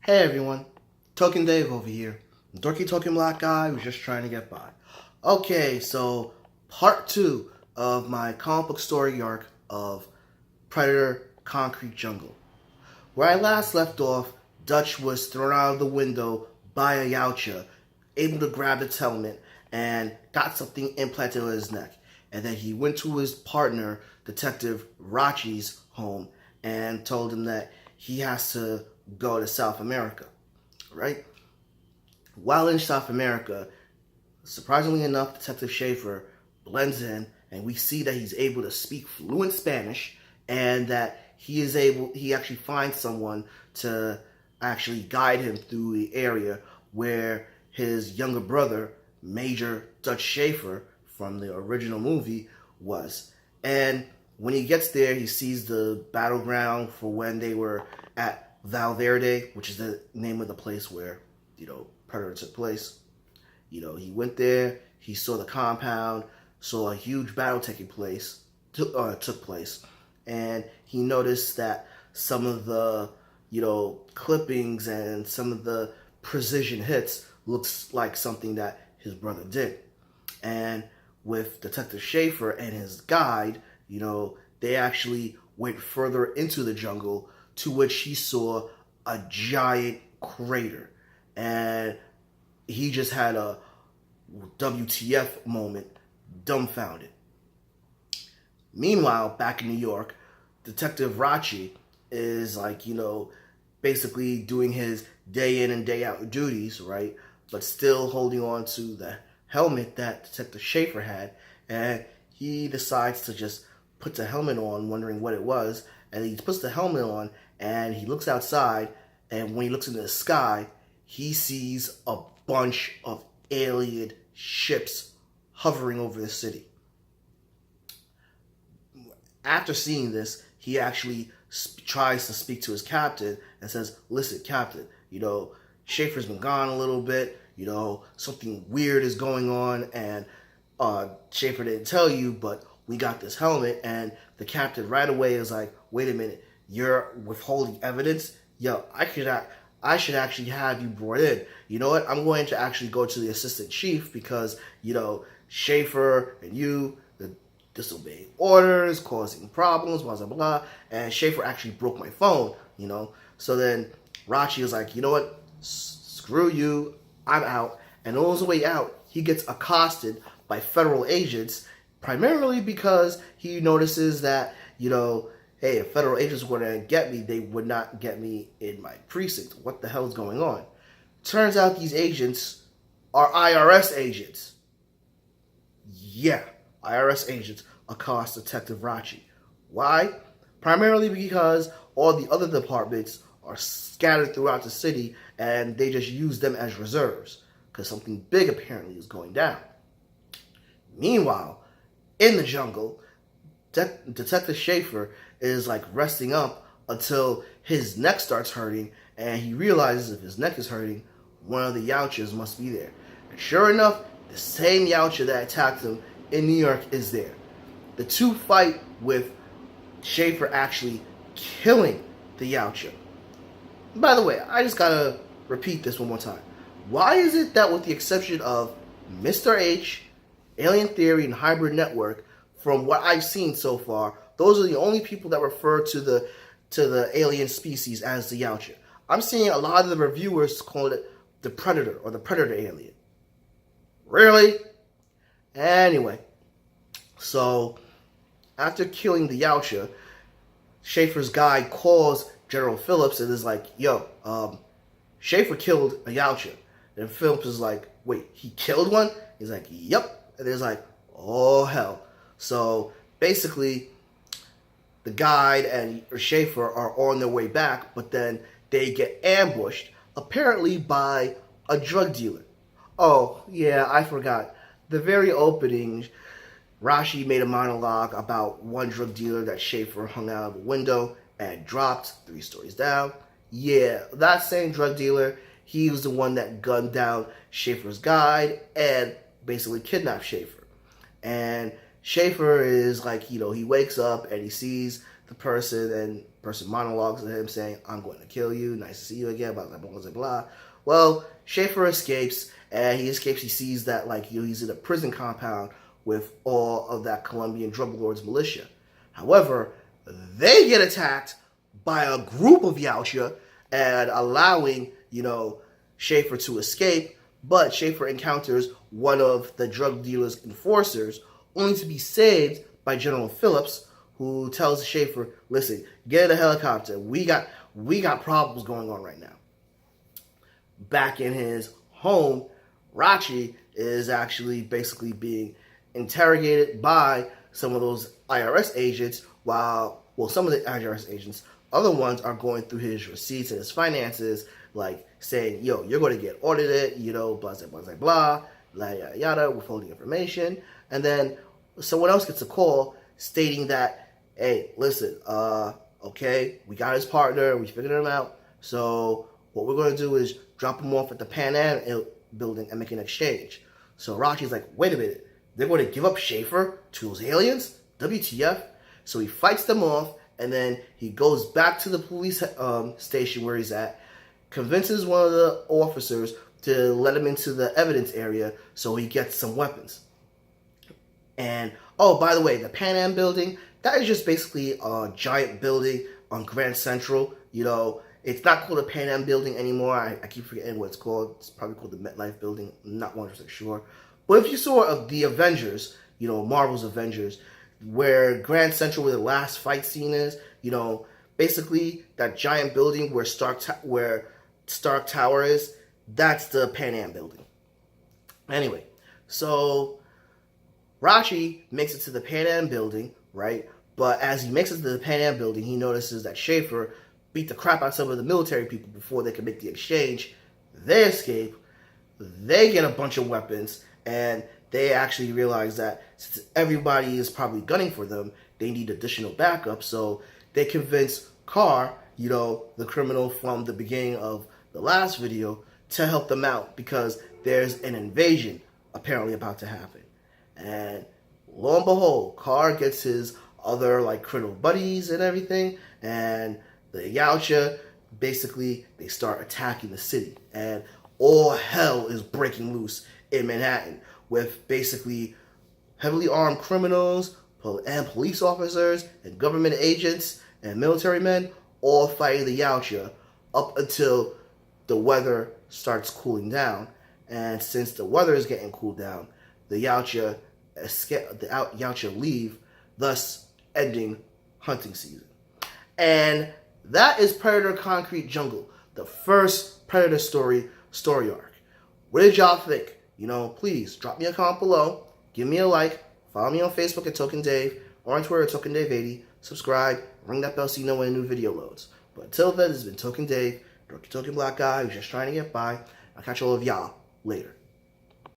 Hey everyone, Token Dave over here. Dorky Token Black guy who's just trying to get by. Okay, so part 2 of my comic book story arc of Predator Concrete Jungle. Where I last left off, Dutch was thrown out of the window by a Yautja, able to grab its helmet, and got something implanted on his neck. And then he went to his partner, Detective Rachi's home, and told him that he has to go to South America, right? While in South America, surprisingly enough, Detective Schaefer blends in, and we see that he's able to speak fluent Spanish, and that he actually finds someone to actually guide him through the area where his younger brother, Major Dutch Schaefer, from the original movie, was. And when he gets there, he sees the battleground for when they were at Valverde, which is the name of the place where, Predator took place. He went there, he saw the compound, saw a huge battle took place, and he noticed that some of the, clippings and some of the precision hits looks like something that his brother did. And with Detective Schaefer and his guide, they actually went further into the jungle, to which he saw a giant crater. And he just had a WTF moment, dumbfounded. Meanwhile, back in New York, Detective Rachi is basically doing his day in and day out duties, right? But still holding on to the helmet that Detective Schaefer had. And he decides to just put the helmet on, wondering what it was. And he puts the helmet on, and he looks outside, and when he looks into the sky, he sees a bunch of alien ships hovering over the city. After seeing this, he actually tries to speak to his captain and says, "Listen, Captain, Schaefer's been gone a little bit, something weird is going on, and Schaefer didn't tell you, but we got this helmet." And the captain right away is like, "Wait a minute, you're withholding evidence? Yo, I should actually have you brought in. You know what? I'm going to actually go to the assistant chief because, Schaefer and you, disobeying orders, causing problems, blah, blah, blah. And Schaefer actually broke my phone, So then Rachi is like, you know what? Screw you. I'm out." And on his way out, he gets accosted by federal agents, primarily because he notices that, hey, if federal agents were to get me, they would not get me in my precinct. What the hell is going on? Turns out these agents are IRS agents. Yeah, IRS agents accost Detective Rachi. Why? Primarily because all the other departments are scattered throughout the city, and they just use them as reserves, because something big apparently is going down. Meanwhile, in the jungle, Detective Schaefer is resting up until his neck starts hurting, and he realizes if his neck is hurting, one of the Yautjas must be there. And sure enough, the same Yautja that attacked him in New York is there. The two fight with Schaefer actually killing the Yautja. By the way, I just gotta repeat this one more time. Why is it that, with the exception of Mr. H, Alien Theory, and Hybrid Network, from what I've seen so far, those are the only people that refer to the alien species as the Yautja? I'm seeing a lot of the reviewers call it the Predator or the Predator alien. Really? Anyway, so after killing the Yautja, Schaefer's guy calls General Phillips and is like, "Yo, Schaefer killed a Yautja." And Phillips is like, "Wait, he killed one?" He's like, "Yep." And there's like, "Oh hell." So basically, the guide and Schaefer are on their way back, but then they get ambushed, apparently by a drug dealer. Oh, yeah, I forgot. The very opening, Rachi made a monologue about one drug dealer that Schaefer hung out of a window and dropped 3 stories down. Yeah, that same drug dealer, he was the one that gunned down Schaefer's guide and basically kidnapped Schaefer. And Schaefer is he wakes up and he sees the person, and person monologues to him saying, I'm going to kill you, nice to see you again, blah, blah, blah, blah, blah. Well, Schaefer escapes, and he sees that, like, he's in a prison compound with all of that Colombian drug lord's militia. However, they get attacked by a group of Yautja and allowing, Schaefer to escape, but Schaefer encounters one of the drug dealer's enforcers, only to be saved by General Phillips, who tells Schaefer, listen, get in a helicopter. We got problems going on right now. Back in his home, Rachi is actually basically being interrogated by some of those IRS agents, some of the IRS agents, other ones are going through his receipts and his finances, like saying, yo, you're going to get audited, blah, blah, blah, blah, yada, yada, withholding information. And then someone else gets a call stating that, hey, listen, okay, we got his partner, we figured him out, so what we're going to do is drop him off at the Pan Am building and make an exchange. So Rachi's like, wait a minute, they're going to give up Schaefer to those aliens? WTF? So he fights them off, and then he goes back to the police station where he's at, convinces one of the officers to let him into the evidence area so he gets some weapons. And, oh, by the way, the Pan Am building, that is just basically a giant building on Grand Central. It's not called the Pan Am building anymore. I keep forgetting what it's called. It's probably called the MetLife building. I'm not 100% sure. But if you saw the Avengers, Marvel's Avengers, where Grand Central, where the last fight scene is, basically that giant building where Stark Tower is, that's the Pan Am building. Anyway, so Rachi makes it to the Pan Am building, right? But as he makes it to the Pan Am building, he notices that Schaefer beat the crap out of some of the military people before they can make the exchange. They escape. They get a bunch of weapons, and they actually realize that since everybody is probably gunning for them, they need additional backup. So they convince Carr, the criminal from the beginning of the last video, to help them out because there's an invasion apparently about to happen. And lo and behold, Carr gets his other criminal buddies and everything, and the Yautja, basically, they start attacking the city. And all hell is breaking loose in Manhattan with basically heavily armed criminals and police officers and government agents and military men all fighting the Yautja up until the weather starts cooling down. And since the weather is getting cooled down, the Yautja leave, thus ending hunting season. And that is Predator Concrete Jungle, the first Predator story arc. What did y'all think? Please drop me a comment below, give me a like, follow me on Facebook at Token Dave, or on Twitter at Token Dave 80, subscribe, ring that bell so you know when a new video loads. But until then, this has been Token Dave, Dorky Token Black Guy who's just trying to get by. I'll catch all of y'all later.